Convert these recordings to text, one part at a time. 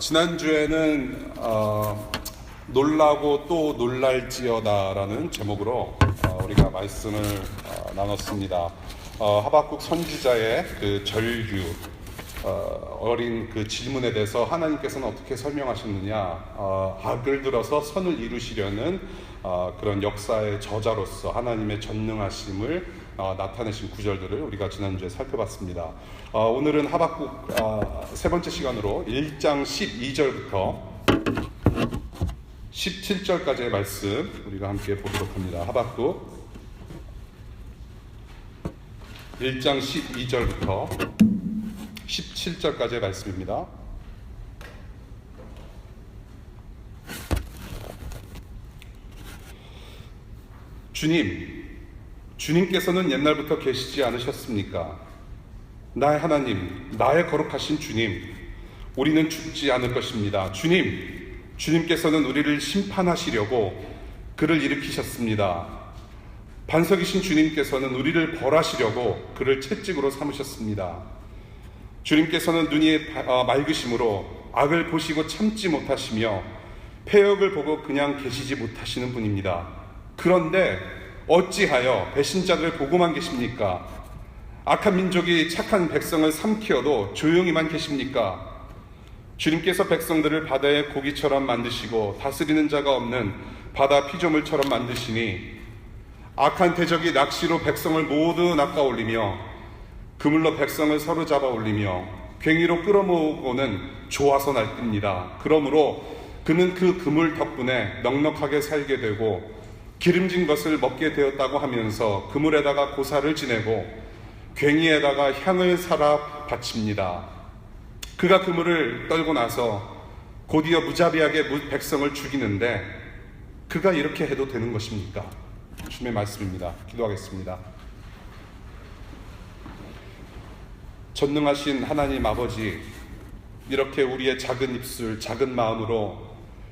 지난주에는 놀라고 또 놀랄지어다라는 제목으로 우리가 말씀을 나눴습니다. 하박국 선지자의 그 절규, 어린 그 질문에 대해서 하나님께서는 어떻게 설명하셨느냐, 악을 들어서 선을 이루시려는 그런 역사의 저자로서 하나님의 전능하심을 나타내신 구절들을 우리가 지난주에 살펴봤습니다. 오늘은 하박국 세 번째 시간으로 1장 12절부터 17절까지의 말씀 우리가 함께 보도록 합니다. 하박국 1장 12절부터 17절까지의 말씀입니다. 주님께서는 옛날부터 계시지 않으셨습니까? 나의 하나님, 나의 거룩하신 주님, 우리는 죽지 않을 것입니다. 주님께서는 우리를 심판하시려고 그를 일으키셨습니다. 반석이신 주님께서는 우리를 벌하시려고 그를 채찍으로 삼으셨습니다. 주님께서는 눈이 맑으심으로 악을 보시고 참지 못하시며 패역을 보고 그냥 계시지 못하시는 분입니다. 그런데 어찌하여 배신자들을 보고만 계십니까? 악한 민족이 착한 백성을 삼키어도 조용히만 계십니까? 주님께서 백성들을 바다의 고기처럼 만드시고 다스리는 자가 없는 바다 피조물처럼 만드시니 악한 대적이 낚시로 백성을 모두 낚아올리며 그물로 백성을 서로 잡아 올리며 괭이로 끌어모으고는 좋아서 날뜁니다. 그러므로 그는 그 그물 덕분에 넉넉하게 살게 되고 기름진 것을 먹게 되었다고 하면서 그물에다가 고사를 지내고 괭이에다가 향을 살아 바칩니다. 그가 그물을 떨고 나서 곧이어 무자비하게 백성을 죽이는데 그가 이렇게 해도 되는 것입니까? 주님의 말씀입니다. 기도하겠습니다. 전능하신 하나님 아버지, 이렇게 우리의 작은 입술, 작은 마음으로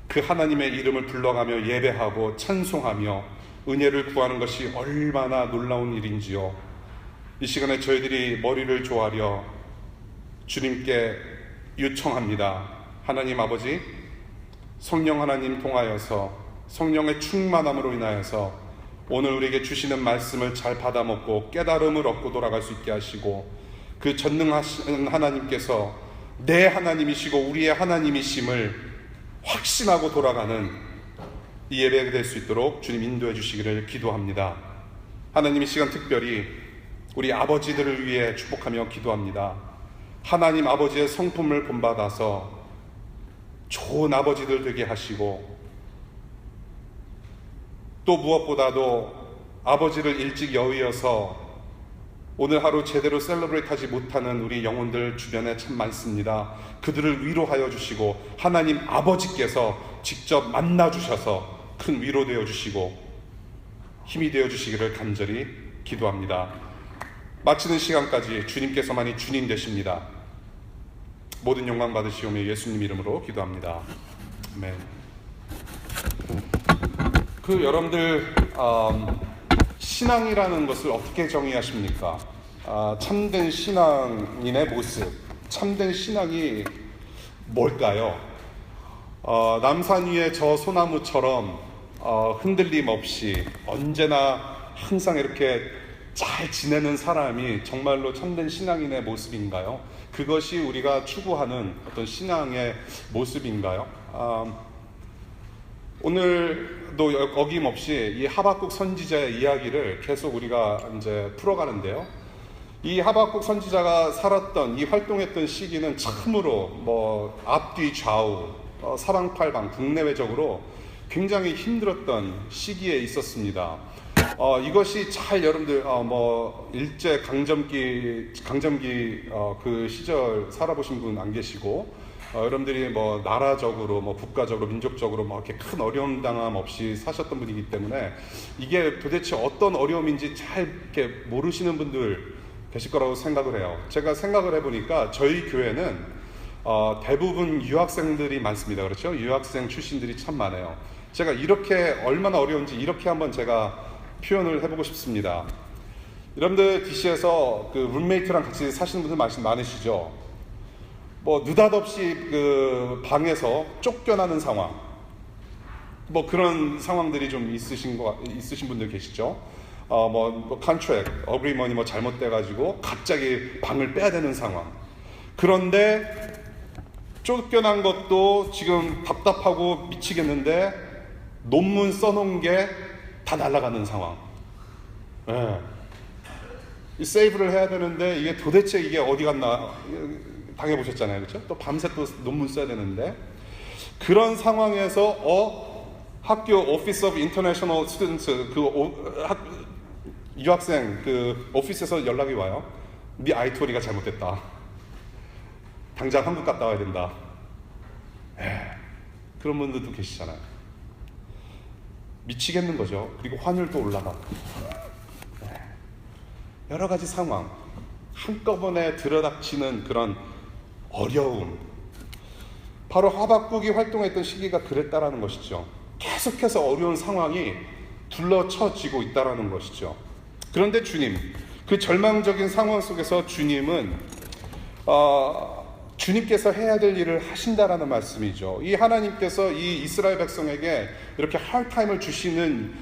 그 하나님의 이름을 불러가며 예배하고 찬송하며 은혜를 구하는 것이 얼마나 놀라운 일인지요. 이 시간에 저희들이 머리를 조아려 주님께 요청합니다. 하나님 아버지, 성령 하나님 통하여서 성령의 충만함으로 인하여서 오늘 우리에게 주시는 말씀을 잘 받아먹고 깨달음을 얻고 돌아갈 수 있게 하시고 그 전능하신 하나님께서 내 하나님이시고 우리의 하나님이심을 확신하고 돌아가는 이 예배가 될 수 있도록 주님 인도해 주시기를 기도합니다. 하나님, 이 시간 특별히 우리 아버지들을 위해 축복하며 기도합니다. 하나님 아버지의 성품을 본받아서 좋은 아버지들 되게 하시고 또 무엇보다도 아버지를 일찍 여의어서 오늘 하루 제대로 셀러브레이트 하지 못하는 우리 영혼들 주변에 참 많습니다. 그들을 위로하여 주시고 하나님 아버지께서 직접 만나 주셔서 큰 위로 되어 주시고 힘이 되어 주시기를 간절히 기도합니다. 마치는 시간까지 주님께서만이 주님 되십니다. 모든 영광 받으시오며 예수님 이름으로 기도합니다. 아멘. 여러분들 신앙이라는 것을 어떻게 정의하십니까? 참된 신앙인의 모습, 참된 신앙이 뭘까요? 남산 위의 저 소나무처럼 흔들림 없이 언제나 항상 이렇게 잘 지내는 사람이 정말로 참된 신앙인의 모습인가요? 그것이 우리가 추구하는 어떤 신앙의 모습인가요? 오늘도 어김없이 이 하박국 선지자의 이야기를 계속 우리가 이제 풀어가는데요. 이 하박국 선지자가 살았던, 이 활동했던 시기는 참으로 앞뒤 좌우, 사방팔방 국내외적으로 굉장히 힘들었던 시기에 있었습니다. 이것이 잘 여러분들 일제 강점기 그 시절 살아보신 분 안 계시고 여러분들이 나라적으로 국가적으로 민족적으로 이렇게 큰 어려움 당함 없이 사셨던 분이기 때문에 이게 도대체 어떤 어려움인지 잘 이렇게 모르시는 분들 계실 거라고 생각을 해요. 제가 생각을 해보니까 저희 교회는 대부분 유학생들이 많습니다. 그렇죠? 유학생 출신들이 참 많아요. 제가 이렇게 얼마나 어려운지 이렇게 한번 제가 표현을 해보고 싶습니다. 여러분들 DC에서 그 룸메이트랑 같이 사시는 분들 많으시죠? 뭐 느닷없이 그 방에서 쫓겨나는 상황, 뭐 그런 상황들이 좀 있으신 분들 계시죠. 뭐 컨트랙, 어그리먼이 뭐 잘못돼가지고 갑자기 방을 빼야 되는 상황. 그런데 쫓겨난 것도 지금 답답하고 미치겠는데 논문 써놓은 게 다 날아가는 상황. 네. 이 세이브를 해야 되는데 이게 도대체 이게 어디 갔나 당해보셨잖아요, 그렇죠? 또 밤새 또 논문 써야 되는데 그런 상황에서 학교 오피스 오브 인터내셔널 스튜던트 유학생 그 오피스에서 연락이 와요. 네 아이토리가 잘못됐다. 당장 한국 갔다 와야 된다. 그런 분들도 계시잖아요. 미치겠는 거죠. 그리고 환율도 올라가고 여러 가지 상황 한꺼번에 들어닥치는 그런 어려움. 바로 하박국이 활동했던 시기가 그랬다라는 것이죠. 계속해서 어려운 상황이 둘러쳐지고 있다라는 것이죠. 그런데 주님, 그 절망적인 상황 속에서 주님은 주님께서 해야 될 일을 하신다라는 말씀이죠. 이 하나님께서 이 이스라엘 백성에게 이렇게 할타임을 주시는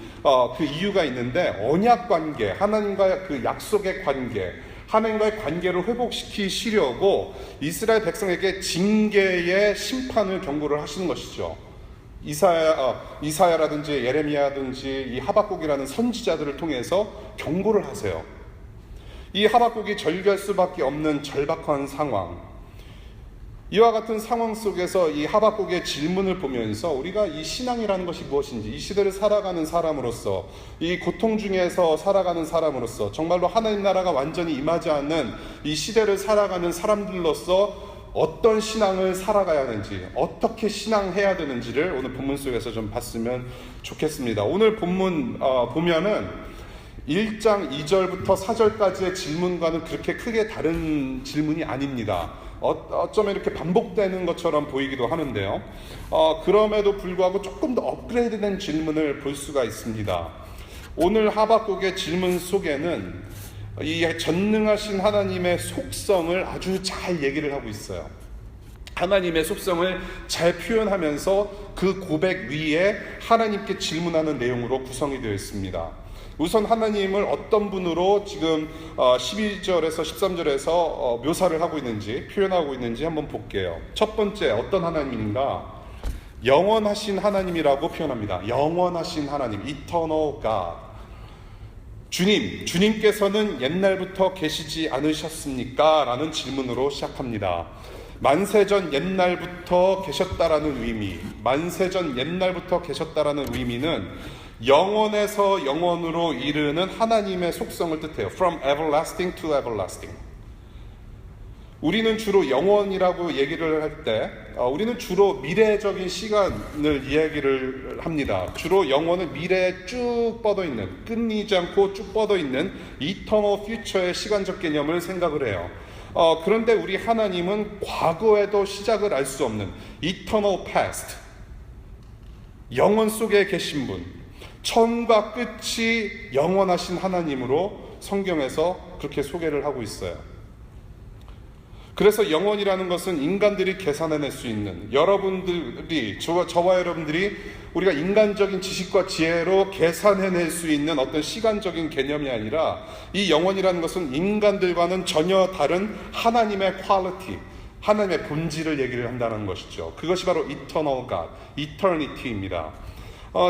그 이유가 있는데 언약 관계, 하나님과의 그 약속의 관계, 하나님과의 관계를 회복시키시려고 이스라엘 백성에게 징계의 심판을 경고를 하시는 것이죠. 이사야라든지 예레미야든지 이 하박국이라는 선지자들을 통해서 경고를 하세요. 이 하박국이 절규할 수밖에 없는 절박한 상황, 이와 같은 상황 속에서 이 하박국의 질문을 보면서 우리가 이 신앙이라는 것이 무엇인지, 이 시대를 살아가는 사람으로서, 이 고통 중에서 살아가는 사람으로서, 정말로 하나님 나라가 완전히 임하지 않는 이 시대를 살아가는 사람들로서 어떤 신앙을 살아가야 하는지, 어떻게 신앙해야 되는지를 오늘 본문 속에서 좀 봤으면 좋겠습니다. 오늘 본문 보면은 1장 2절부터 4절까지의 질문과는 그렇게 크게 다른 질문이 아닙니다. 어쩌면 이렇게 반복되는 것처럼 보이기도 하는데요. 그럼에도 불구하고 조금 더 업그레이드된 질문을 볼 수가 있습니다. 오늘 하박국의 질문 속에는 이 전능하신 하나님의 속성을 아주 잘 얘기를 하고 있어요. 하나님의 속성을 잘 표현하면서 그 고백 위에 하나님께 질문하는 내용으로 구성이 되어 있습니다. 우선 하나님을 어떤 분으로 지금 12절에서 13절에서 묘사를 하고 있는지, 표현하고 있는지 한번 볼게요. 첫 번째, 어떤 하나님인가? 영원하신 하나님이라고 표현합니다. 영원하신 하나님, Eternal God. 주님께서는 옛날부터 계시지 않으셨습니까? 라는 질문으로 시작합니다. 만세전 옛날부터 계셨다라는 의미, 만세전 옛날부터 계셨다라는 의미는 영원에서 영원으로 이르는 하나님의 속성을 뜻해요. From everlasting to everlasting. 우리는 주로 영원이라고 얘기를 할 때 우리는 주로 미래적인 시간을 이야기를 합니다. 주로 영원은 미래에 쭉 뻗어있는, 끊이지 않고 쭉 뻗어있는 Eternal Future의 시간적 개념을 생각을 해요. 그런데 우리 하나님은 과거에도 시작을 알 수 없는 Eternal Past, 영원 속에 계신 분, 처음과 끝이 영원하신 하나님으로 성경에서 그렇게 소개를 하고 있어요. 그래서 영원이라는 것은 인간들이 계산해낼 수 있는, 여러분들이, 저와 여러분들이 우리가 인간적인 지식과 지혜로 계산해낼 수 있는 어떤 시간적인 개념이 아니라, 이 영원이라는 것은 인간들과는 전혀 다른 하나님의 퀄리티, 하나님의 본질을 얘기를 한다는 것이죠. 그것이 바로 Eternal God, Eternity입니다.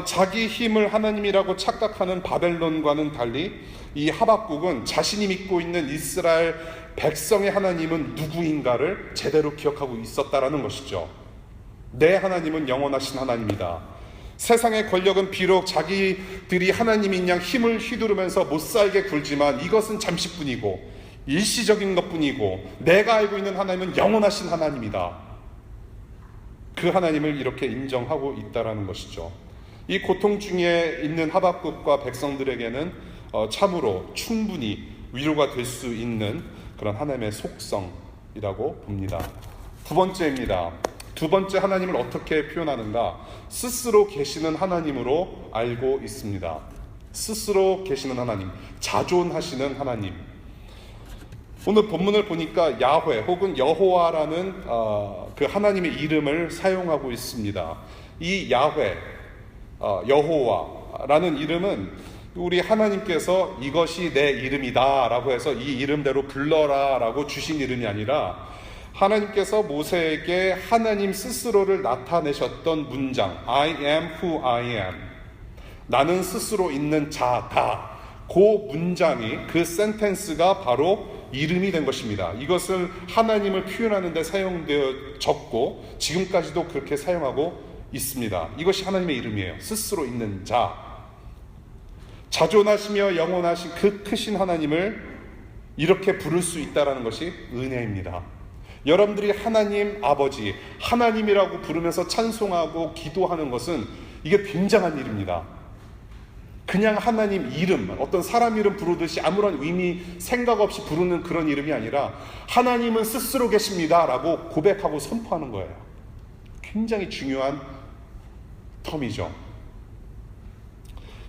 자기 힘을 하나님이라고 착각하는 바벨론과는 달리 이 하박국은 자신이 믿고 있는 이스라엘 백성의 하나님은 누구인가를 제대로 기억하고 있었다라는 것이죠. 내 하나님은 영원하신 하나님이다. 세상의 권력은 비록 자기들이 하나님인 양 힘을 휘두르면서 못살게 굴지만 이것은 잠시뿐이고 일시적인 것뿐이고, 내가 알고 있는 하나님은 영원하신 하나님이다. 그 하나님을 이렇게 인정하고 있다라는 것이죠. 이 고통 중에 있는 하박국과 백성들에게는 참으로 충분히 위로가 될 수 있는 그런 하나님의 속성이라고 봅니다. 두 번째입니다. 두 번째 하나님을 어떻게 표현하는가? 스스로 계시는 하나님으로 알고 있습니다. 스스로 계시는 하나님, 자존하시는 하나님. 오늘 본문을 보니까 야훼 혹은 여호와라는 그 하나님의 이름을 사용하고 있습니다. 이 야훼, 여호와라는 이름은 우리 하나님께서 이것이 내 이름이다 라고 해서 이 이름대로 불러라 라고 주신 이름이 아니라 하나님께서 모세에게 하나님 스스로를 나타내셨던 문장, I am who I am, 나는 스스로 있는 자다, 그 문장이, 그 센텐스가 바로 이름이 된 것입니다. 이것을 하나님을 표현하는 데 사용되어졌고 지금까지도 그렇게 사용하고 있습니다. 이것이 하나님의 이름이에요. 스스로 있는 자. 자존하시며 영원하신 그 크신 하나님을 이렇게 부를 수 있다는 것이 은혜입니다. 여러분들이 하나님 아버지, 하나님이라고 부르면서 찬송하고 기도하는 것은 이게 굉장한 일입니다. 그냥 하나님 이름, 어떤 사람 이름 부르듯이 아무런 의미, 생각 없이 부르는 그런 이름이 아니라 하나님은 스스로 계십니다 라고 고백하고 선포하는 거예요. 굉장히 중요한 텀이죠.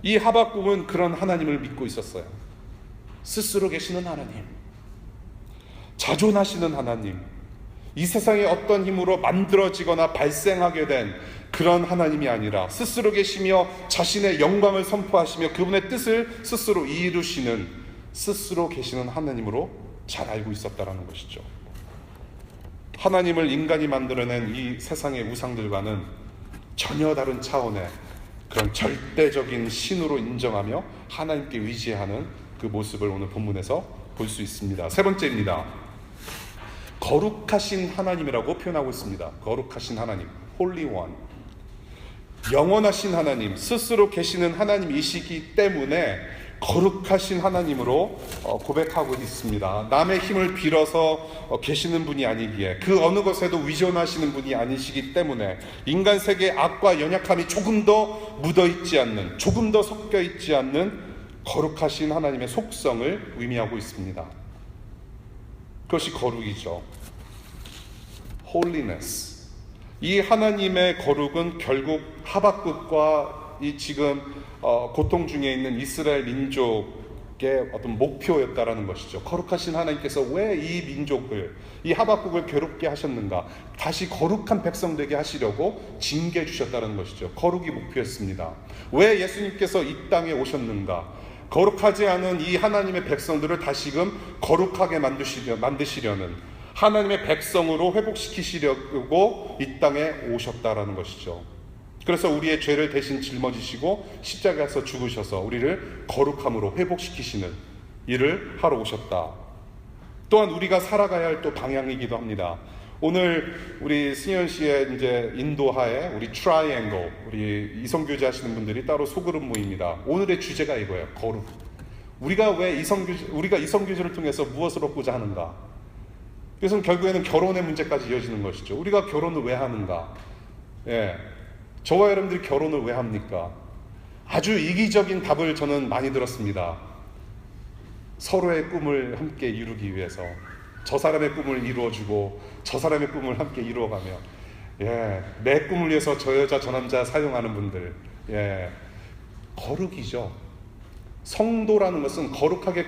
이 하박국은 그런 하나님을 믿고 있었어요. 스스로 계시는 하나님, 자존하시는 하나님, 이 세상에 어떤 힘으로 만들어지거나 발생하게 된 그런 하나님이 아니라 스스로 계시며 자신의 영광을 선포하시며 그분의 뜻을 스스로 이루시는, 스스로 계시는 하나님으로 잘 알고 있었다는 것이죠. 하나님을 인간이 만들어낸 이 세상의 우상들과는 전혀 다른 차원의 그런 절대적인 신으로 인정하며 하나님께 의지하는 그 모습을 오늘 본문에서 볼 수 있습니다. 세 번째입니다. 거룩하신 하나님이라고 표현하고 있습니다. 거룩하신 하나님, Holy One. 영원하신 하나님, 스스로 계시는 하나님이시기 때문에 거룩하신 하나님으로 고백하고 있습니다. 남의 힘을 빌어서 계시는 분이 아니기에, 그 어느 것에도 위존하시는 분이 아니시기 때문에 인간 세계의 악과 연약함이 조금 더 묻어있지 않는, 조금 더 섞여있지 않는 거룩하신 하나님의 속성을 의미하고 있습니다. 그것이 거룩이죠. Holiness. 이 하나님의 거룩은 결국 하박국과 이 지금 고통 중에 있는 이스라엘 민족의 어떤 목표였다라는 것이죠. 거룩하신 하나님께서 왜 이 민족을, 이 하박국을 괴롭게 하셨는가? 다시 거룩한 백성 되게 하시려고 징계해 주셨다는 것이죠. 거룩이 목표였습니다. 왜 예수님께서 이 땅에 오셨는가? 거룩하지 않은 이 하나님의 백성들을 다시금 거룩하게 만드시려는, 하나님의 백성으로 회복시키시려고 이 땅에 오셨다라는 것이죠. 그래서 우리의 죄를 대신 짊어지시고 십자가에서 죽으셔서 우리를 거룩함으로 회복시키시는 일을 하러 오셨다. 또한 우리가 살아가야 할 또 방향이기도 합니다. 오늘 우리 승현 씨의 이제 인도하에 우리 트라이앵글, 우리 이성교제 하시는 분들이 따로 소그룹 모입니다. 오늘의 주제가 이거예요. 거룩. 우리가 왜 우리가 이성교제를 통해서 무엇을 얻고자 하는가? 그래서 결국에는 결혼의 문제까지 이어지는 것이죠. 우리가 결혼을 왜 하는가? 예. 저와 여러분들이 결혼을 왜 합니까? 아주 이기적인 답을 저는 많이 들었습니다. 서로의 꿈을 함께 이루기 위해서, 저 사람의 꿈을 이루어주고 저 사람의 꿈을 함께 이루어가며, 예, 내 꿈을 위해서 저 여자 저 남자 사용하는 분들, 예, 거룩이죠. 성도라는 것은 거룩하게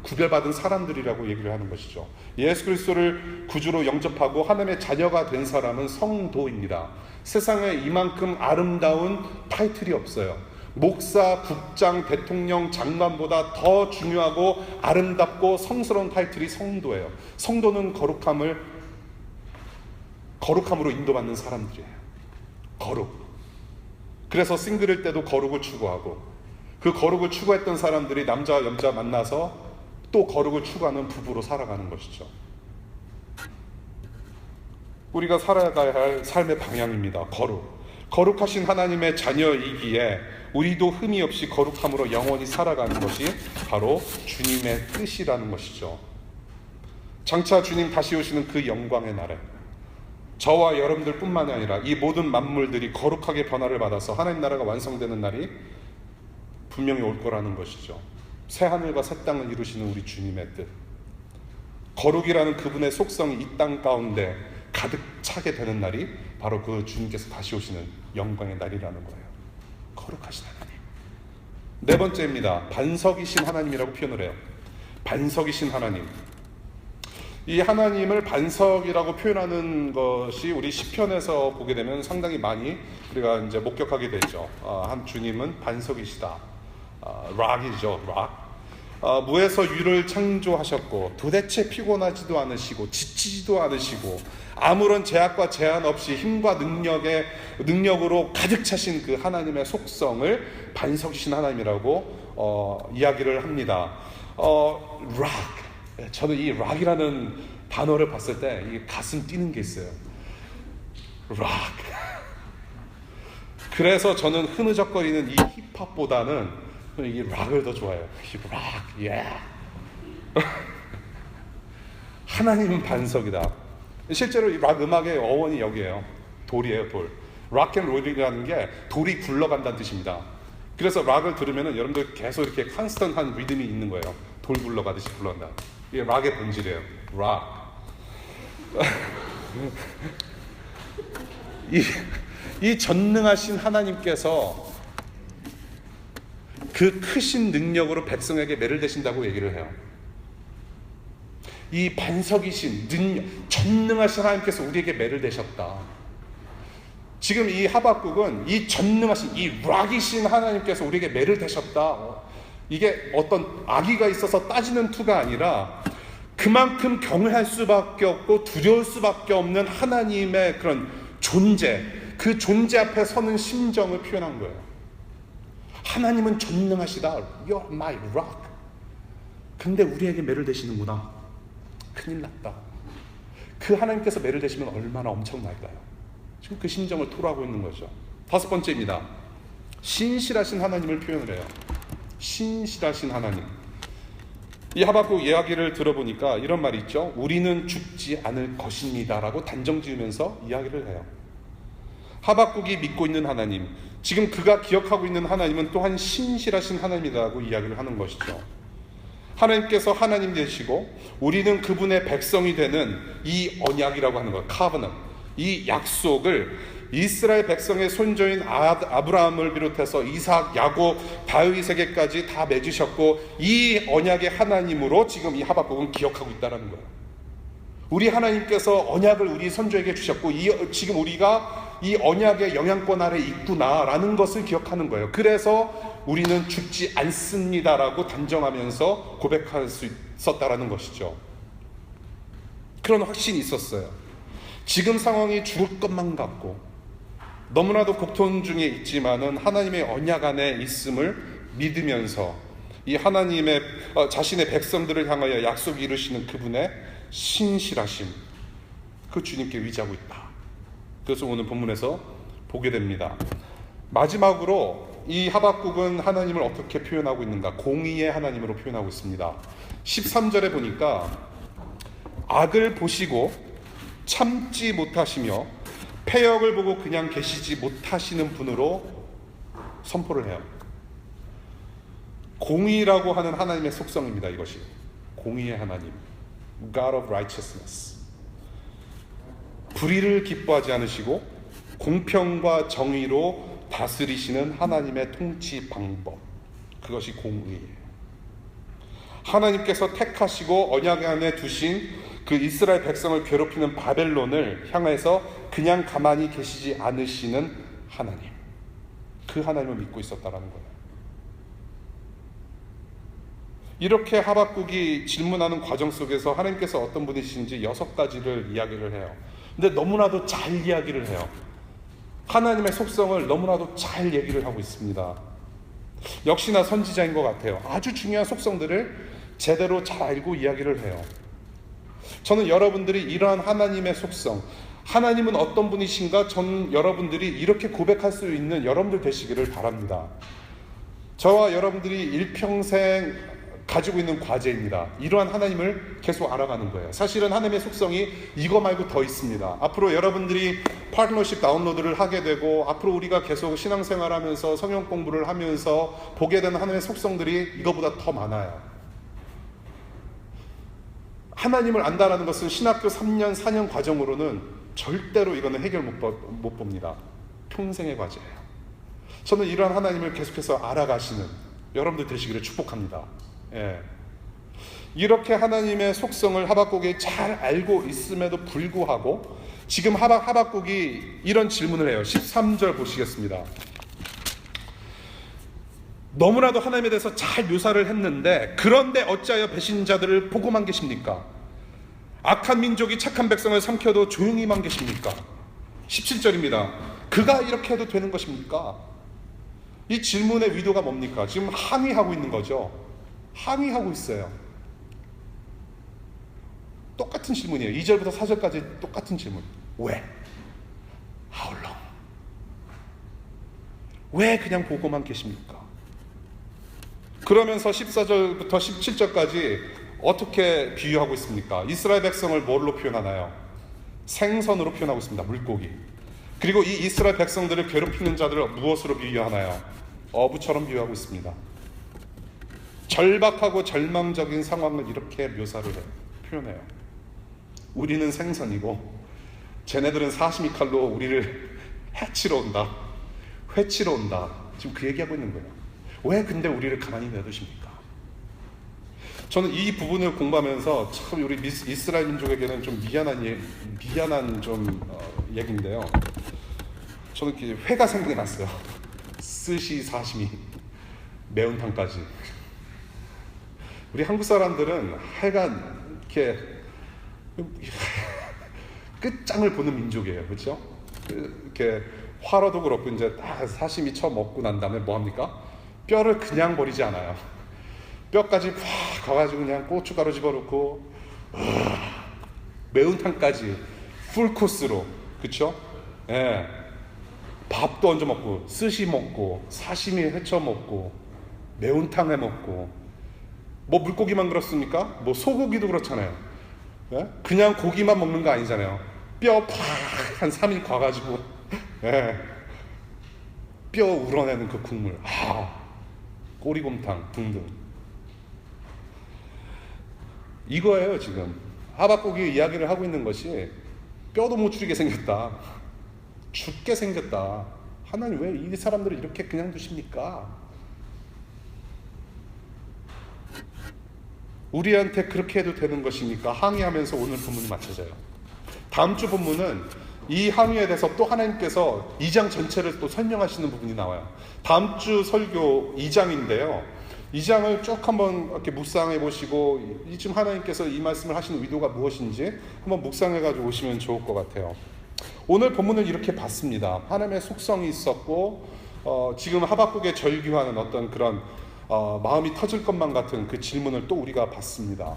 구별받은 사람들이라고 얘기를 하는 것이죠. 예수 그리스도를 구주로 영접하고 하나님의 자녀가 된 사람은 성도입니다. 세상에 이만큼 아름다운 타이틀이 없어요. 목사, 국장, 대통령, 장관보다 더 중요하고 아름답고 성스러운 타이틀이 성도예요. 성도는 거룩함으로 인도받는 사람들이에요. 거룩. 그래서 싱글일 때도 거룩을 추구하고, 그 거룩을 추구했던 사람들이 남자와 여자 만나서 또 거룩을 추구하는 부부로 살아가는 것이죠. 우리가 살아가야 할 삶의 방향입니다. 거룩하신 하나님의 자녀이기에 우리도 흠이 없이 거룩함으로 영원히 살아가는 것이 바로 주님의 뜻이라는 것이죠. 장차 주님 다시 오시는 그 영광의 날에 저와 여러분들 뿐만이 아니라 이 모든 만물들이 거룩하게 변화를 받아서 하나님 나라가 완성되는 날이 분명히 올 거라는 것이죠. 새 하늘과 새 땅을 이루시는 우리 주님의 뜻, 거룩이라는 그분의 속성이 이 땅 가운데 가득 차게 되는 날이 바로 그 주님께서 다시 오시는 영광의 날이라는 거예요. 거룩하신 하나님. 네 번째입니다. 반석이신 하나님이라고 표현을 해요. 반석이신 하나님. 이 하나님을 반석이라고 표현하는 것이 우리 시편에서 보게 되면 상당히 많이 우리가 이제 목격하게 되죠. 한 주님은 반석이시다. 락이죠, 락. 무에서 유를 창조하셨고 도대체 피곤하지도 않으시고 지치지도 않으시고 아무런 제약과 제한 없이 힘과 능력으로 가득 차신 그 하나님의 속성을 반석이신 하나님이라고 이야기를 합니다. 락. 저는 이 락이라는 단어를 봤을 때 이게 가슴 뛰는 게 있어요. 락. 그래서 저는 흐느적거리는 이 힙합보다는 이 락을 더 좋아해요. 락, 예. 하나님은 반석이다. 실제로 이 락 음악의 어원이 여기에요. 돌이에요, 돌. 락앤롤이라는 게 돌이 굴러간다는 뜻입니다. 그래서 락을 들으면 여러분들 계속 이렇게 컨스턴한 리듬이 있는 거예요. 돌 굴러가듯이 굴러간다. 이게 락의 본질이에요. 락. 이 전능하신 하나님께서 그 크신 능력으로 백성에게 매를 대신다고 얘기를 해요. 이 반석이신 전능하신 하나님께서 우리에게 매를 대셨다. 지금 이 하박국은 이 전능하신 이 락이신 하나님께서 우리에게 매를 대셨다. 이게 어떤 악의가 있어서 따지는 투가 아니라 그만큼 경외할 수밖에 없고 두려울 수밖에 없는 하나님의 그런 존재, 그 존재 앞에 서는 심정을 표현한 거예요. 하나님은 전능하시다. You're my rock. 근데 우리에게 매를 대시는구나. 큰일 났다. 그 하나님께서 매를 대시면 얼마나 엄청날까요? 지금 그 심정을 토로하고 있는 거죠. 5번째입니다. 신실하신 하나님을 표현을 해요. 신실하신 하나님. 이 하박국 이야기를 들어보니까 이런 말이 있죠. 우리는 죽지 않을 것입니다 라고 단정 지으면서 이야기를 해요. 하박국이 믿고 있는 하나님, 지금 그가 기억하고 있는 하나님은 또한 신실하신 하나님이라고 이야기를 하는 것이죠. 하나님께서 하나님 되시고 우리는 그분의 백성이 되는 이 언약이라고 하는 것, 카버넌, 이 약속을 이스라엘 백성의 손조인 아브라함을 비롯해서 이삭, 야곱, 다윗에게까지 다 맺으셨고 이 언약의 하나님으로 지금 이 하박국은 기억하고 있다는 거예요. 우리 하나님께서 언약을 우리 선조에게 주셨고 지금 우리가 이 언약의 영향권 아래 있구나라는 것을 기억하는 거예요. 그래서 우리는 죽지 않습니다라고 단정하면서 고백할 수 있었다라는 것이죠. 그런 확신이 있었어요. 지금 상황이 죽을 것만 같고 너무나도 고통 중에 있지만은 하나님의 언약 안에 있음을 믿으면서 이 하나님의 자신의 백성들을 향하여 약속 이루시는 그분의 신실하심, 그 주님께 의지하고 있다. 그래서 오늘 본문에서 보게 됩니다. 마지막으로 이 하박국은 하나님을 어떻게 표현하고 있는가? 공의의 하나님으로 표현하고 있습니다. 13절에 보니까 악을 보시고 참지 못하시며 패역을 보고 그냥 계시지 못하시는 분으로 선포를 해요. 공의라고 하는 하나님의 속성입니다. 이것이 공의의 하나님, God of Righteousness. 불의를 기뻐하지 않으시고 공평과 정의로 다스리시는 하나님의 통치 방법, 그것이 공의예요. 하나님께서 택하시고 언약 안에 두신 그 이스라엘 백성을 괴롭히는 바벨론을 향해서 그냥 가만히 계시지 않으시는 하나님, 그 하나님을 믿고 있었다라는 거예요. 이렇게 하박국이 질문하는 과정 속에서 하나님께서 어떤 분이신지 6가지를 이야기를 해요. 근데 너무나도 잘 이야기를 해요. 하나님의 속성을 너무나도 잘 얘기를 하고 있습니다. 역시나 선지자인 것 같아요. 아주 중요한 속성들을 제대로 잘 알고 이야기를 해요. 저는 여러분들이 이러한 하나님의 속성, 하나님은 어떤 분이신가, 전 여러분들이 이렇게 고백할 수 있는 여러분들 되시기를 바랍니다. 저와 여러분들이 일평생 가지고 있는 과제입니다. 이러한 하나님을 계속 알아가는 거예요. 사실은 하나님의 속성이 이거 말고 더 있습니다. 앞으로 여러분들이 파트너십 다운로드를 하게 되고 앞으로 우리가 계속 신앙생활하면서 성경 공부를 하면서 보게 되는 하나님의 속성들이 이거보다 더 많아요. 하나님을 안다라는 것은 신학교 3년, 4년 과정으로는 절대로 이거는 해결 못 봅니다. 평생의 과제예요. 저는 이러한 하나님을 계속해서 알아가시는 여러분들 되시기를 축복합니다. 예. 이렇게 하나님의 속성을 하박국이 잘 알고 있음에도 불구하고 지금 하박국이 이런 질문을 해요. 13절 보시겠습니다. 너무나도 하나님에 대해서 잘 묘사를 했는데 그런데 어찌하여 배신자들을 보고만 계십니까? 악한 민족이 착한 백성을 삼켜도 조용히만 계십니까? 17절입니다. 그가 이렇게 해도 되는 것입니까? 이 질문의 의도가 뭡니까? 지금 항의하고 있는 거죠. 항의하고 있어요. 똑같은 질문이에요. 2절부터 4절까지 똑같은 질문. 왜? How long? 왜 그냥 보고만 계십니까? 그러면서 14절부터 17절까지 어떻게 비유하고 있습니까? 이스라엘 백성을 뭘로 표현하나요? 생선으로 표현하고 있습니다. 물고기. 그리고 이 이스라엘 백성들을 괴롭히는 자들을 무엇으로 비유하나요? 어부처럼 비유하고 있습니다. 절박하고 절망적인 상황을 이렇게 묘사를 해요. 표현해요. 우리는 생선이고 쟤네들은 사시미 칼로 우리를 해치러 온다. 회치러 온다. 지금 그 얘기하고 있는 거예요. 왜 근데 우리를 가만히 놔두십니까? 저는 이 부분을 공부하면서 참 우리 이스라엘 민족에게는 좀 미안한 얘기인데요. 저는 회가 생각이 났어요. 스시, 사시미, 매운탕까지. 우리 한국 사람들은 하여간 이렇게 끝장을 보는 민족이에요. 그렇죠? 이렇게 화로도 그렇고 이제 딱 사시미 쳐 먹고 난 다음에 뭐 합니까? 뼈를 그냥 버리지 않아요. 뼈까지 팍 가가지고 그냥 고춧가루 집어넣고 매운탕까지 풀코스로, 그렇죠? 예. 밥도 얹어 먹고 스시 먹고 사시미 회쳐 먹고 매운탕 해 먹고 뭐 물고기만 그렇습니까? 뭐 소고기도 그렇잖아요. 예? 그냥 고기만 먹는 거 아니잖아요. 뼈 팍 한 3일 과가지고 예. 뼈 우러내는 그 국물, 꼬리곰탕 등등. 이거예요. 지금 하박국이 이야기를 하고 있는 것이 뼈도 못 추리게 생겼다, 죽게 생겼다. 하나님 왜 이 사람들을 이렇게 그냥 두십니까? 우리한테 그렇게 해도 되는 것입니까? 항의하면서 오늘 본문이 맞춰져요. 다음 주 본문은 이 항의에 대해서 또 하나님께서 2장 전체를 또 설명하시는 부분이 나와요. 다음 주 설교 2장인데요. 2장을 쭉 한번 이렇게 묵상해 보시고 지금 하나님께서 이 말씀을 하시는 의도가 무엇인지 한번 묵상해 가지고 오시면 좋을 것 같아요. 오늘 본문을 이렇게 봤습니다. 하나님의 속성이 있었고 지금 하박국의 절규하는 어떤 그런 마음이 터질 것만 같은 그 질문을 또 우리가 봤습니다.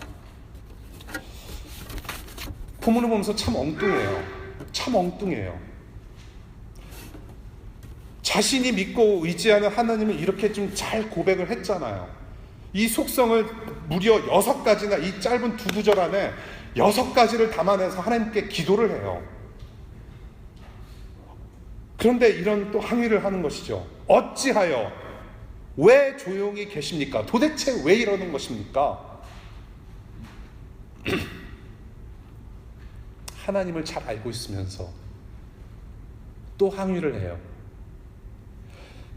본문을 보면서 참 엉뚱해요. 참 엉뚱해요. 자신이 믿고 의지하는 하나님을 이렇게 좀 잘 고백을 했잖아요. 이 속성을 무려 6가지나 이 짧은 2구절 안에 6가지를 담아내서 하나님께 기도를 해요. 그런데 이런 또 항의를 하는 것이죠. 어찌하여 왜 조용히 계십니까? 도대체 왜 이러는 것입니까? 하나님을 잘 알고 있으면서 또 항의를 해요.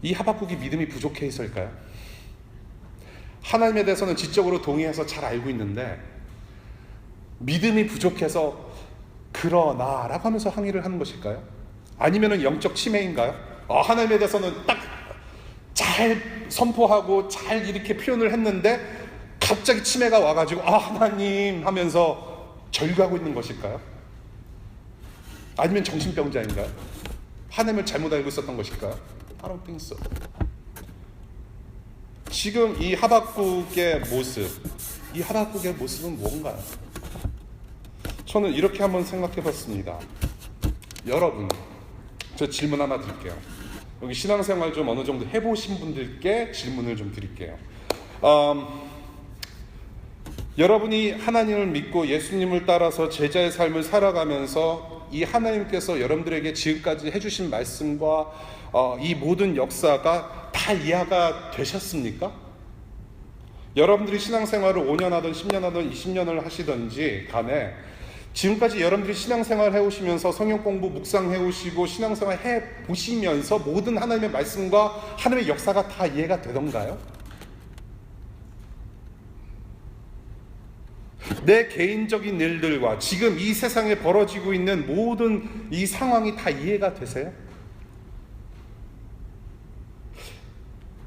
이 하박국이 믿음이 부족해서일까요? 하나님에 대해서는 지적으로 동의해서 잘 알고 있는데 믿음이 부족해서 그러나 라고 하면서 항의를 하는 것일까요? 아니면 영적 치매인가요? 하나님에 대해서는 딱 잘 선포하고 잘 이렇게 표현을 했는데 갑자기 치매가 와가지고 하나님 하면서 절규하고 있는 것일까요? 아니면 정신병자인가요? 하나님을 잘못 알고 있었던 것일까요? I don't think so. 지금 이 하박국의 모습은 뭔가요? 저는 이렇게 한번 생각해 봤습니다. 여러분, 저 질문 하나 드릴게요. 여기 신앙생활 좀 어느 정도 해보신 분들께 질문을 좀 드릴게요. 여러분이 하나님을 믿고 예수님을 따라서 제자의 삶을 살아가면서 이 하나님께서 여러분들에게 지금까지 해주신 말씀과 이 모든 역사가 다 이해가 되셨습니까? 여러분들이 신앙생활을 5년 하든 10년 하든 20년을 하시든지 간에 지금까지 여러분들이 신앙생활 해오시면서 성경 공부 묵상해오시고 신앙생활 해보시면서 모든 하나님의 말씀과 하나님의 역사가 다 이해가 되던가요? 내 개인적인 일들과 지금 이 세상에 벌어지고 있는 모든 이 상황이 다 이해가 되세요?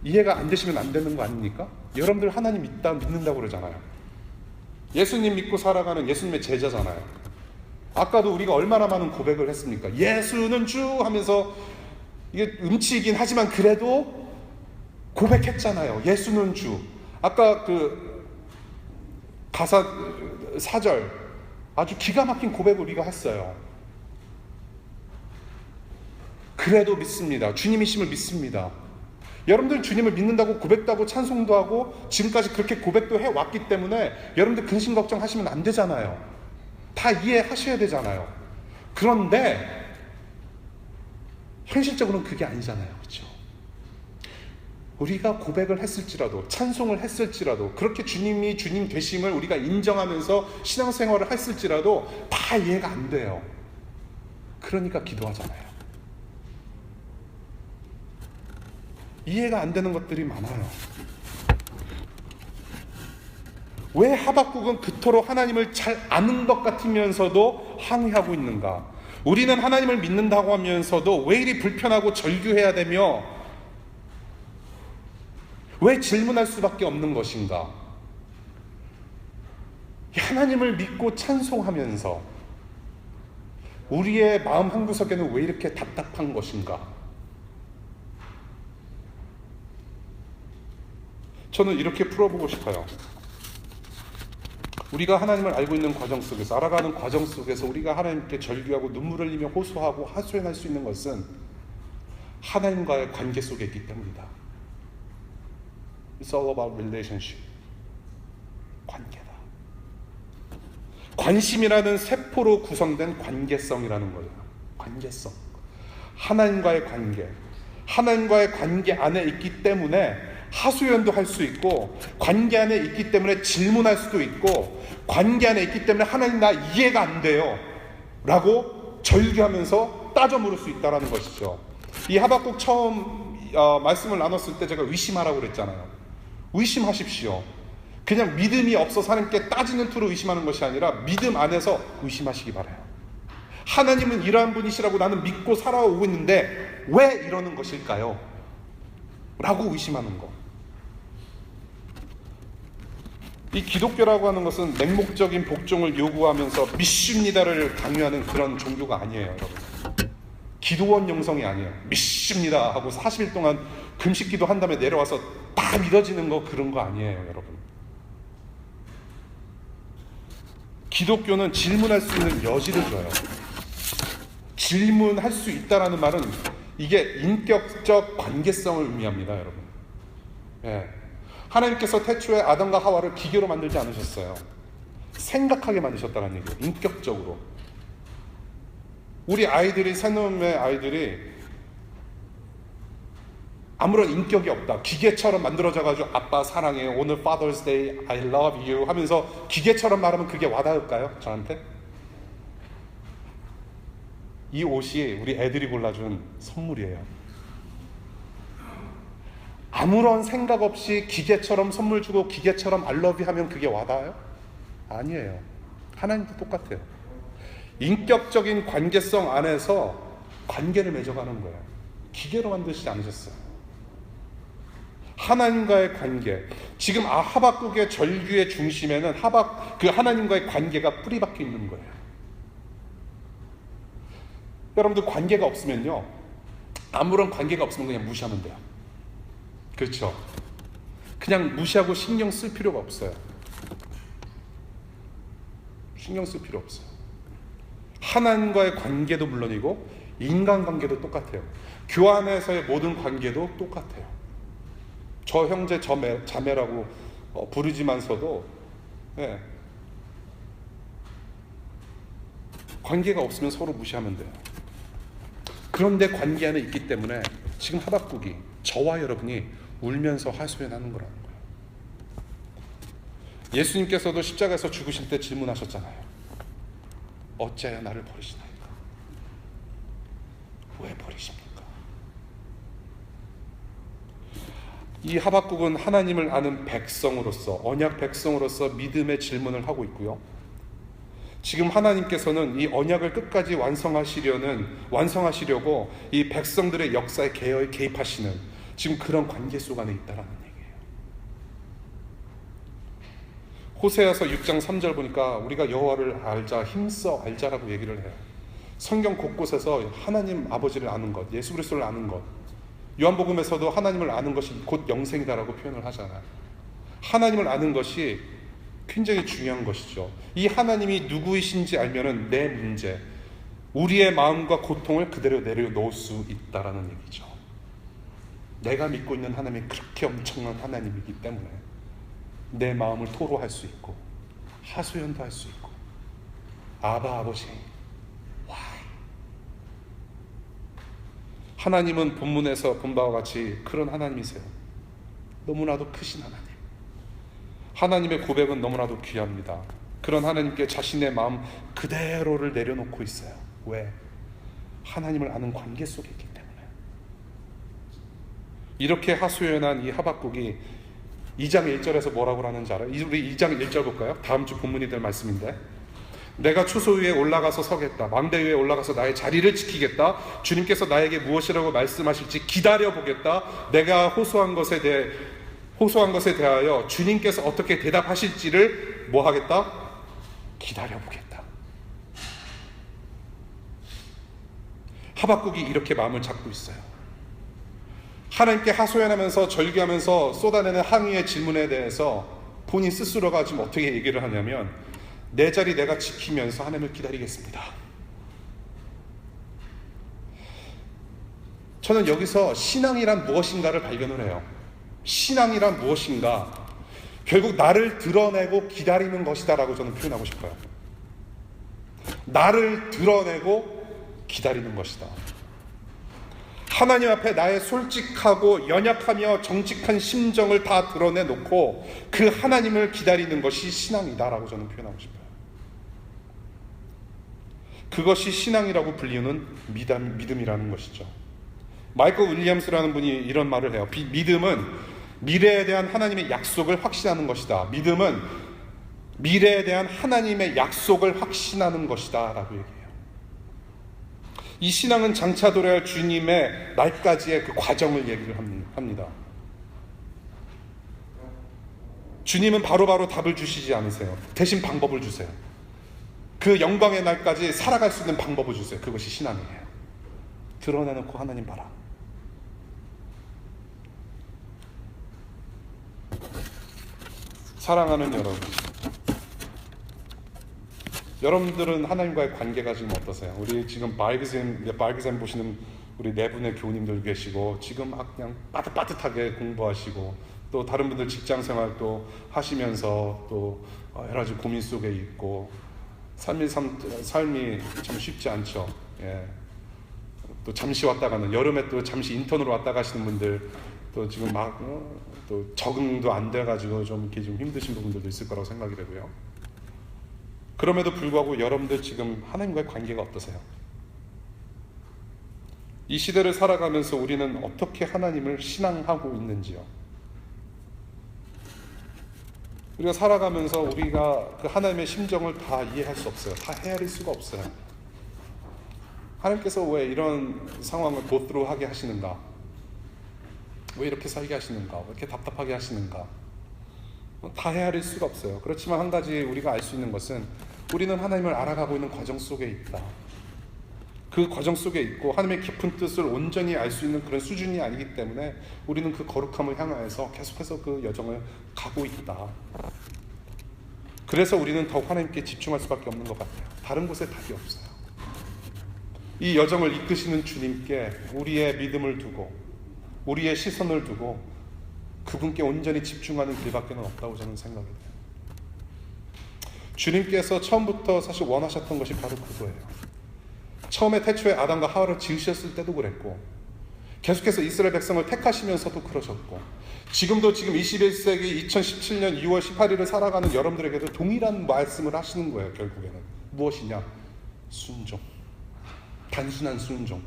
이해가 안 되시면 안 되는 거 아닙니까? 여러분들 하나님 믿는다고 그러잖아요. 예수님 믿고 살아가는 예수님의 제자잖아요. 아까도 우리가 얼마나 많은 고백을 했습니까? 예수는 주 하면서, 이게 음치이긴 하지만 그래도 고백했잖아요. 예수는 주. 아까 그 가사 4절 아주 기가 막힌 고백을 우리가 했어요. 그래도 믿습니다. 주님이심을 믿습니다. 여러분들 주님을 믿는다고 고백도 하고 찬송도 하고 지금까지 그렇게 고백도 해왔기 때문에 여러분들 근심 걱정하시면 안 되잖아요. 다 이해하셔야 되잖아요. 그런데 현실적으로는 그게 아니잖아요. 그렇죠? 우리가 고백을 했을지라도, 찬송을 했을지라도, 그렇게 주님이 주님 되심을 우리가 인정하면서 신앙생활을 했을지라도 다 이해가 안 돼요. 그러니까 기도하잖아요. 이해가 안 되는 것들이 많아요. 왜 하박국은 그토록 하나님을 잘 아는 것 같으면서도 항의하고 있는가? 우리는 하나님을 믿는다고 하면서도 왜 이리 불편하고 절규해야 되며 왜 질문할 수밖에 없는 것인가? 하나님을 믿고 찬송하면서 우리의 마음 한구석에는 왜 이렇게 답답한 것인가? 저는 이렇게 풀어보고 싶어요. 우리가 하나님을 알고 있는 과정 속에서, 알아가는 과정 속에서 우리가 하나님께 절규하고 눈물을 흘리며 호소하고 하소연할 수 있는 것은 하나님과의 관계 속에 있기 때문이다. It's all about relationship. 관계다. 관심이라는 세포로 구성된 관계성이라는 거예요. 관계성. 하나님과의 관계. 하나님과의 관계 안에 있기 때문에 하소연도 할 수 있고, 관계 안에 있기 때문에 질문할 수도 있고, 관계 안에 있기 때문에 하나님 나 이해가 안 돼요 라고 절규하면서 따져 물을 수 있다는 것이죠. 이 하박국 처음 말씀을 나눴을 때 제가 의심하라고 그랬잖아요. 의심하십시오. 그냥 믿음이 없어서 하나님께 따지는 투로 의심하는 것이 아니라 믿음 안에서 의심하시기 바라요. 하나님은 이러한 분이시라고 나는 믿고 살아오고 있는데 왜 이러는 것일까요? 라고 의심하는 것. 이 기독교라고 하는 것은 맹목적인 복종을 요구하면서 믿습니다를 강요하는 그런 종교가 아니에요, 여러분. 기도원 영성이 아니에요. 믿습니다 하고 40일 동안 금식기도 한 다음에 내려와서 다 믿어지는 거, 그런 거 아니에요, 여러분. 기독교는 질문할 수 있는 여지를 줘요. 질문할 수 있다라는 말은 이게 인격적 관계성을 의미합니다, 여러분. 예. 하나님께서 태초에 아담과 하와를 기계로 만들지 않으셨어요. 생각하게 만드셨다는 얘기예요. 인격적으로. 우리 아이들이, 새놈의 아이들이 아무런 인격이 없다, 기계처럼 만들어져가지고 아빠 사랑해, 오늘 Father's Day, I love you 하면서 기계처럼 말하면 그게 와닿을까요? 저한테? 이 옷이 우리 애들이 골라준 선물이에요. 아무런 생각 없이 기계처럼 선물 주고 기계처럼 I love you 하면 그게 와닿아요? 아니에요. 하나님도 똑같아요. 인격적인 관계성 안에서 관계를 맺어가는 거예요. 기계로 만드시지 않으셨어요. 하나님과의 관계. 지금 하박국의 절규의 중심에는 그 하나님과의 관계가 뿌리박혀 있는 거예요. 여러분들 관계가 없으면요, 아무런 관계가 없으면 그냥 무시하면 돼요. 그렇죠? 그냥 무시하고 신경 쓸 필요가 없어요. 신경 쓸 필요 없어요. 하나님과의 관계도 물론이고 인간관계도 똑같아요. 교환에서의 모든 관계도 똑같아요. 저 형제 자매라고 부르지만서도 네, 관계가 없으면 서로 무시하면 돼요. 그런데 관계 안에 있기 때문에 지금 하박국이, 저와 여러분이 울면서 하소연하는 거라는 거예요. 예수님께서도 십자가에서 죽으실 때 질문하셨잖아요. 어찌하여 나를 버리시나이까? 왜 버리십니까? 이 하박국은 하나님을 아는 백성으로서, 언약 백성으로서 믿음의 질문을 하고 있고요. 지금 하나님께서는 이 언약을 끝까지 완성하시려고 이 백성들의 역사에 개입하시는 지금 그런 관계 속 안에 있다라는 얘기예요. 호세아서 6장 3절 보니까 우리가 여호와를 알자, 힘써 알자라고 얘기를 해요. 성경 곳곳에서 하나님 아버지를 아는 것, 예수 그리스도를 아는 것, 요한복음에서도 하나님을 아는 것이 곧 영생이다라고 표현을 하잖아요. 하나님을 아는 것이 굉장히 중요한 것이죠. 이 하나님이 누구이신지 알면은 내 문제, 우리의 마음과 고통을 그대로 내려놓을 수 있다라는 얘기죠. 내가 믿고 있는 하나님이 그렇게 엄청난 하나님이기 때문에 내 마음을 토로할 수 있고 하소연도 할 수 있고 아바 아버지 why? 하나님은 본문에서 본 바와 같이 그런 하나님이세요. 너무나도 크신 하나님. 하나님의 고백은 너무나도 귀합니다. 그런 하나님께 자신의 마음 그대로를 내려놓고 있어요. 왜? 하나님을 아는 관계 속에 있기 때문에. 이렇게 하소연한 이 하박국이 2장 1절에서 뭐라고 하는지 알아요? 우리 2장 1절 볼까요? 다음 주 본문이 될 말씀인데, 내가 추소 위에 올라가서 서겠다. 망대 위에 올라가서 나의 자리를 지키겠다. 주님께서 나에게 무엇이라고 말씀하실지 기다려보겠다. 내가 호소한 것에 대하여 주님께서 어떻게 대답하실지를 뭐 하겠다? 기다려보겠다. 하박국이 이렇게 마음을 잡고 있어요. 하나님께 하소연하면서 절규하면서 쏟아내는 항의의 질문에 대해서 본인 스스로가 지금 어떻게 얘기를 하냐면, 내 자리 내가 지키면서 하나님을 기다리겠습니다. 저는 여기서 신앙이란 무엇인가를 발견을 해요. 신앙이란 무엇인가? 결국 나를 드러내고 기다리는 것이다 라고 저는 표현하고 싶어요. 나를 드러내고 기다리는 것이다. 하나님 앞에 나의 솔직하고 연약하며 정직한 심정을 다 드러내놓고 그 하나님을 기다리는 것이 신앙이다 라고 저는 표현하고 싶어요. 그것이 신앙이라고 불리는 믿음이라는 것이죠. 마이클 윌리엄스라는 분이 이런 말을 해요. 믿음은 미래에 대한 하나님의 약속을 확신하는 것이다. 믿음은 미래에 대한 하나님의 약속을 확신하는 것이다 라고 얘기해요. 이 신앙은 장차 도래할 주님의 날까지의 그 과정을 얘기를 합니다. 주님은 바로바로 답을 주시지 않으세요. 대신 방법을 주세요. 그 영광의 날까지 살아갈 수 있는 방법을 주세요. 그것이 신앙이에요. 드러내놓고 하나님 봐라. 사랑하는 여러분들은 하나님과의 관계가 지금 어떠세요? 우리 지금 바이그샘 보시는 우리 네 분의 교우님들 계시고, 지금 그냥 빠듯빠듯하게 공부하시고, 또 다른 분들 직장 생활도 하시면서 또 여러 가지 고민 속에 있고, 삶이 참 쉽지 않죠. 예. 또 잠시 왔다 가는, 여름에 또 잠시 인턴으로 왔다 가시는 분들, 또 지금 또 적응도 안 돼가지고 좀 이렇게 좀 힘드신 부분들도 있을 거라고 생각이 되고요. 그럼에도 불구하고 여러분들 지금 하나님과의 관계가 어떠세요? 이 시대를 살아가면서 우리는 어떻게 하나님을 신앙하고 있는지요? 우리가 살아가면서 우리가 그 하나님의 심정을 다 이해할 수 없어요. 다 헤아릴 수가 없어요. 하나님께서 왜 이런 상황을 go-through 하게 하시는가? 왜 이렇게 살게 하시는가? 왜 이렇게 답답하게 하시는가? 다 헤아릴 수가 없어요. 그렇지만 한 가지 우리가 알 수 있는 것은, 우리는 하나님을 알아가고 있는 과정 속에 있다. 그 과정 속에 있고 하나님의 깊은 뜻을 온전히 알 수 있는 그런 수준이 아니기 때문에 우리는 그 거룩함을 향하여서 계속해서 그 여정을 가고 있다. 그래서 우리는 더욱 하나님께 집중할 수밖에 없는 것 같아요. 다른 곳에 답이 없어요. 이 여정을 이끄시는 주님께 우리의 믿음을 두고 우리의 시선을 두고 그분께 온전히 집중하는 길밖에 없다고 저는 생각이 돼요. 주님께서 처음부터 사실 원하셨던 것이 바로 그거예요. 처음에 태초에 아담과 하와를 지으셨을 때도 그랬고, 계속해서 이스라엘 백성을 택하시면서도 그러셨고, 지금도 지금 21세기 2017년 2월 18일을 살아가는 여러분들에게도 동일한 말씀을 하시는 거예요. 결국에는 무엇이냐? 순종. 단순한 순종.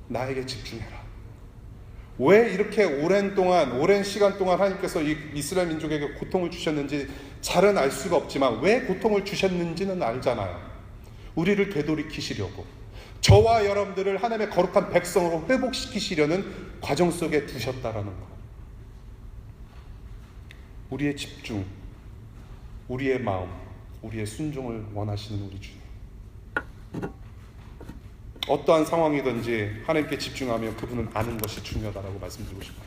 나에게 집중해라. 왜 이렇게 오랜 시간 동안 하나님께서 이 이스라엘 민족에게 고통을 주셨는지 잘은 알 수가 없지만 왜 고통을 주셨는지는 알잖아요. 우리를 되돌이키시려고, 저와 여러분들을 하나님의 거룩한 백성으로 회복시키시려는 과정 속에 두셨다라는 거. 우리의 집중, 우리의 마음, 우리의 순종을 원하시는 우리 주님. 어떠한 상황이든지 하나님께 집중하며 그분을 아는 것이 중요하다고 말씀드리고 싶어요.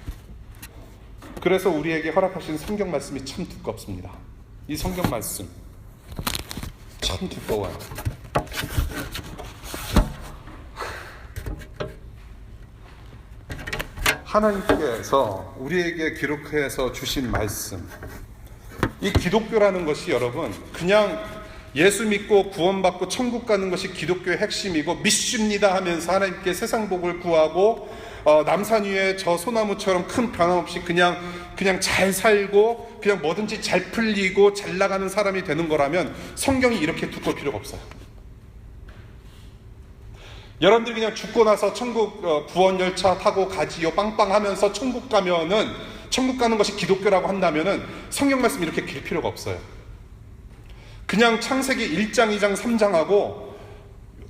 그래서 우리에게 허락하신 성경 말씀이 참 두껍습니다. 이 성경 말씀 참 두꺼워요. 하나님께서 우리에게 기록해서 주신 말씀, 이 기독교라는 것이 여러분 그냥 예수 믿고 구원받고 천국 가는 것이 기독교의 핵심이고 믿습니다 하면서 하나님께 세상 복을 구하고 남산 위에 저 소나무처럼 큰 변함 없이 그냥 잘 살고 그냥 뭐든지 잘 풀리고 잘 나가는 사람이 되는 거라면 성경이 이렇게 두꺼울 필요가 없어요. 여러분들이 그냥 죽고 나서 천국 구원 열차 타고 가지요 빵빵 하면서 천국 가면은, 천국 가는 것이 기독교라고 한다면은 성경 말씀 이렇게 길 필요가 없어요. 그냥 창세기 1장, 2장, 3장하고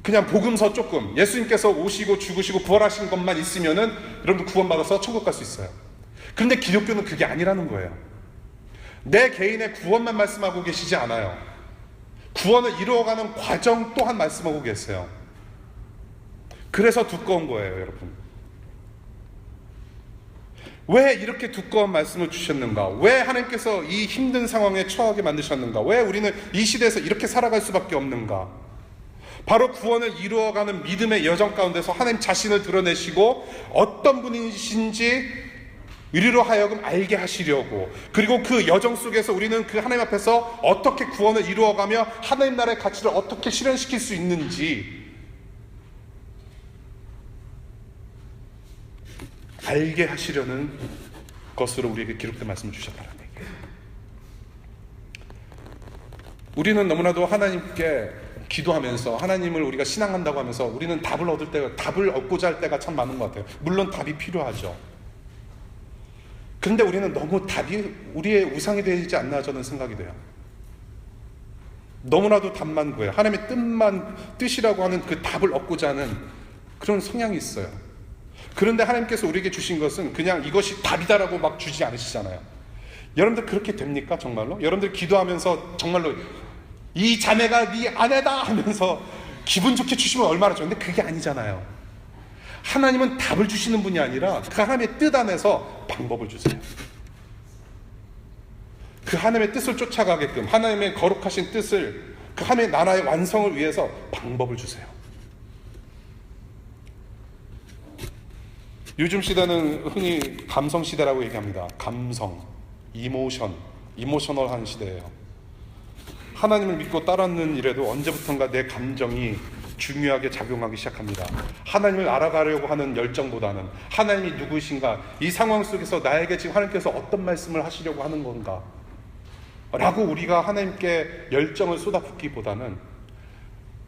그냥 복음서 조금, 예수님께서 오시고 죽으시고 부활하신 것만 있으면은 여러분들 구원받아서 천국 갈 수 있어요. 그런데 기독교는 그게 아니라는 거예요. 내 개인의 구원만 말씀하고 계시지 않아요. 구원을 이루어가는 과정 또한 말씀하고 계세요. 그래서 두꺼운 거예요, 여러분. 왜 이렇게 두꺼운 말씀을 주셨는가? 왜 하나님께서 이 힘든 상황에 처하게 만드셨는가? 왜 우리는 이 시대에서 이렇게 살아갈 수밖에 없는가? 바로 구원을 이루어가는 믿음의 여정 가운데서 하나님 자신을 드러내시고 어떤 분이신지 우리로 하여금 알게 하시려고, 그리고 그 여정 속에서 우리는 그 하나님 앞에서 어떻게 구원을 이루어가며 하나님 나라의 가치를 어떻게 실현시킬 수 있는지 알게 하시려는 것으로 우리에게 기록된 말씀을 주셨다는 얘기예요. 우리는 너무나도 하나님께 기도하면서 하나님을 우리가 신앙한다고 하면서 우리는 답을 얻고자 할 때가 참 많은 것 같아요. 물론 답이 필요하죠. 그런데 우리는 너무 답이 우리의 우상이 되지 않나 저는 생각이 돼요. 너무나도 답만 구해요. 하나님의 뜻이라고 하는 그 답을 얻고자 하는 그런 성향이 있어요. 그런데 하나님께서 우리에게 주신 것은 그냥 이것이 답이다라고 막 주지 않으시잖아요. 여러분들 그렇게 됩니까? 정말로? 여러분들 기도하면서 정말로 이 자매가 네 아내다 하면서 기분 좋게 주시면 얼마나 좋은데 그게 아니잖아요. 하나님은 답을 주시는 분이 아니라 그 하나님의 뜻 안에서 방법을 주세요. 그 하나님의 뜻을 쫓아가게끔, 하나님의 거룩하신 뜻을, 그 하나님의 나라의 완성을 위해서 방법을 주세요. 요즘 시대는 흔히 감성 시대라고 얘기합니다. 감성, 이모셔널한 시대예요. 하나님을 믿고 따르는 일에도 언제부턴가 내 감정이 중요하게 작용하기 시작합니다. 하나님을 알아가려고 하는 열정보다는 하나님이 누구신가, 이 상황 속에서 나에게 지금 하나님께서 어떤 말씀을 하시려고 하는 건가 라고 우리가 하나님께 열정을 쏟아붓기보다는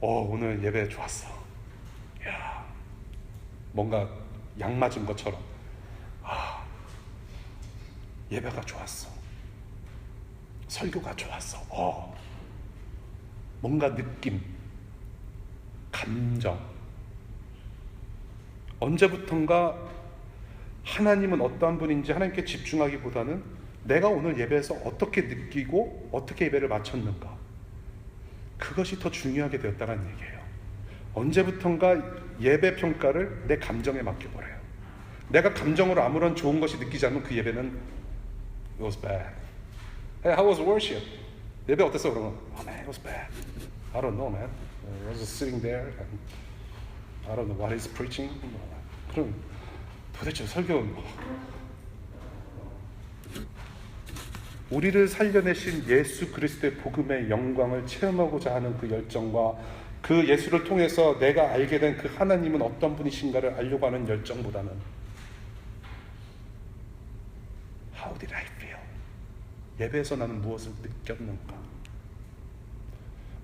오늘 예배 좋았어, 야, 뭔가 약 맞은 것처럼 예배가 좋았어, 설교가 좋았어, 뭔가 느낌, 감정. 언제부턴가 하나님은 어떠한 분인지 하나님께 집중하기보다는 내가 오늘 예배에서 어떻게 느끼고 어떻게 예배를 마쳤는가, 그것이 더 중요하게 되었다는 얘기예요. 언제부턴가 예배 평가를 내 감정에 맡겨버려요. 내가 감정으로 아무런 좋은 것이 느끼지 않으면 그 예배는 It was bad. Hey, how was worship? 예배 어땠어? 그러면 man, it was bad. I don't know, man. I was just sitting there and I don't know what he's preaching. 그럼 도대체 설교, 우리를 살려내신 예수 그리스도의 복음의 영광을 체험하고자 하는 그 열정과 그 예수를 통해서 내가 알게 된 그 하나님은 어떤 분이신가를 알려고 하는 열정보다는 How did I feel? 예배에서 나는 무엇을 느꼈는가?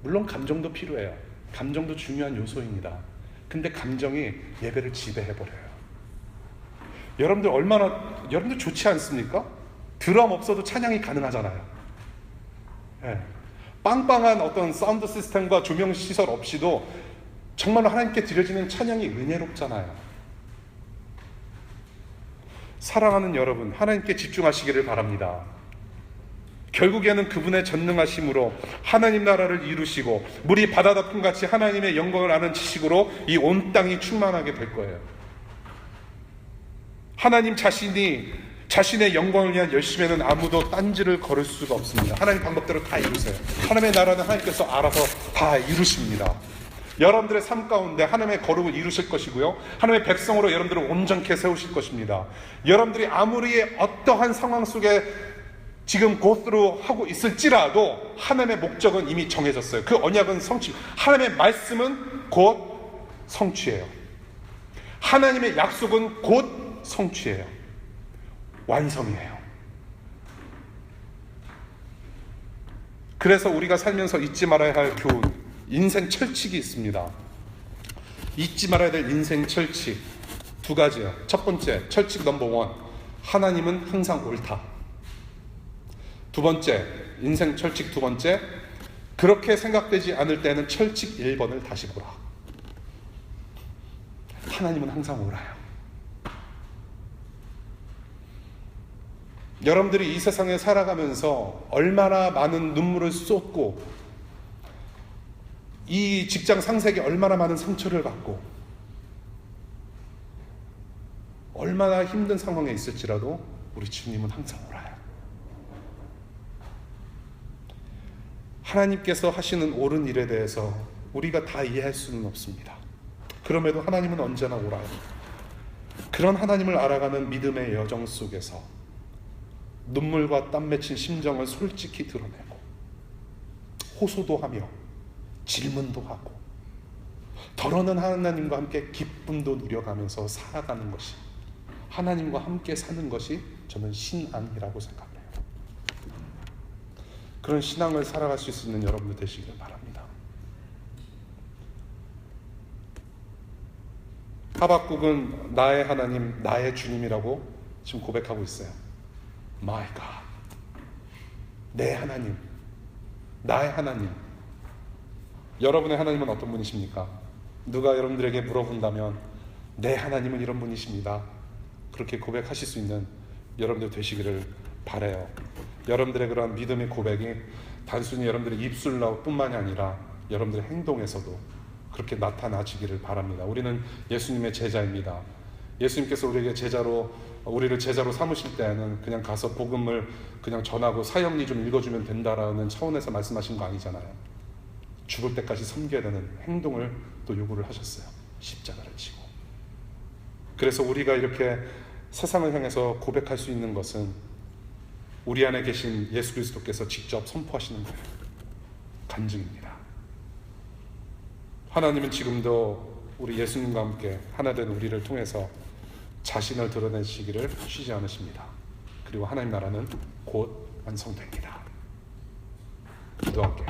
물론 감정도 필요해요. 감정도 중요한 요소입니다. 근데 감정이 예배를 지배해버려요. 여러분들 좋지 않습니까? 드럼 없어도 찬양이 가능하잖아요. 예. 빵빵한 어떤 사운드 시스템과 조명 시설 없이도 정말로 하나님께 드려지는 찬양이 은혜롭잖아요. 사랑하는 여러분, 하나님께 집중하시기를 바랍니다. 결국에는 그분의 전능하심으로 하나님 나라를 이루시고 물이 바다 덮음 같이 하나님의 영광을 아는 지식으로 이 온 땅이 충만하게 될 거예요. 하나님 자신이 자신의 영광을 위한 열심에는 아무도 딴지를 걸을 수가 없습니다. 하나님 방법대로 다 이루세요. 하나님의 나라는 하나님께서 알아서 다 이루십니다. 여러분들의 삶 가운데 하나님의 거룩을 이루실 것이고요, 하나님의 백성으로 여러분들을 온전케 세우실 것입니다. 여러분들이 아무리 어떠한 상황 속에 지금 고스로 하고 있을지라도 하나님의 목적은 이미 정해졌어요. 그 언약은 성취, 하나님의 말씀은 곧 성취예요. 하나님의 약속은 곧 성취예요. 완성이에요. 그래서 우리가 살면서 잊지 말아야 할 교훈, 인생 철칙이 있습니다. 잊지 말아야 될 인생 철칙 두 가지예요. 첫 번째, 철칙 넘버 1, 하나님은 항상 옳다. 두 번째, 인생 철칙 두 번째, 그렇게 생각되지 않을 때는 철칙 1번을 다시 보라. 하나님은 항상 옳아요. 여러분들이 이 세상에 살아가면서 얼마나 많은 눈물을 쏟고 이 직장 상사에게 얼마나 많은 상처를 받고 얼마나 힘든 상황에 있을지라도 우리 주님은 항상 옳아요. 하나님께서 하시는 옳은 일에 대해서 우리가 다 이해할 수는 없습니다. 그럼에도 하나님은 언제나 옳아요. 그런 하나님을 알아가는 믿음의 여정 속에서 눈물과 땀 맺힌 심정을 솔직히 드러내고 호소도 하며 질문도 하고 더러는 하나님과 함께 기쁨도 누려가면서 살아가는 것이, 하나님과 함께 사는 것이 저는 신앙이라고 생각해요. 그런 신앙을 살아갈 수 있는 여러분들 되시길 바랍니다. 하박국은 나의 하나님, 나의 주님이라고 지금 고백하고 있어요. My God, 내 하나님, 나의 하나님. 여러분의 하나님은 어떤 분이십니까? 누가 여러분들에게 물어본다면 내 하나님은 이런 분이십니다, 그렇게 고백하실 수 있는 여러분들 되시기를 바라요. 여러분들의 그런 믿음의 고백이 단순히 여러분들의 입술로 뿐만이 아니라 여러분들의 행동에서도 그렇게 나타나시기를 바랍니다. 우리는 예수님의 제자입니다. 예수님께서 우리를 제자로 삼으실 때는 그냥 가서 복음을 그냥 전하고 사형리 좀 읽어주면 된다라는 차원에서 말씀하신 거 아니잖아요. 죽을 때까지 섬겨야 되는 행동을 또 요구를 하셨어요. 십자가를 지고. 그래서 우리가 이렇게 세상을 향해서 고백할 수 있는 것은 우리 안에 계신 예수 그리스도께서 직접 선포하시는 거예요. 간증입니다. 하나님은 지금도 우리 예수님과 함께 하나된 우리를 통해서 자신을 드러내시기를 쉬지 않으십니다. 그리고 하나님 나라는 곧 완성됩니다. 기도할게요.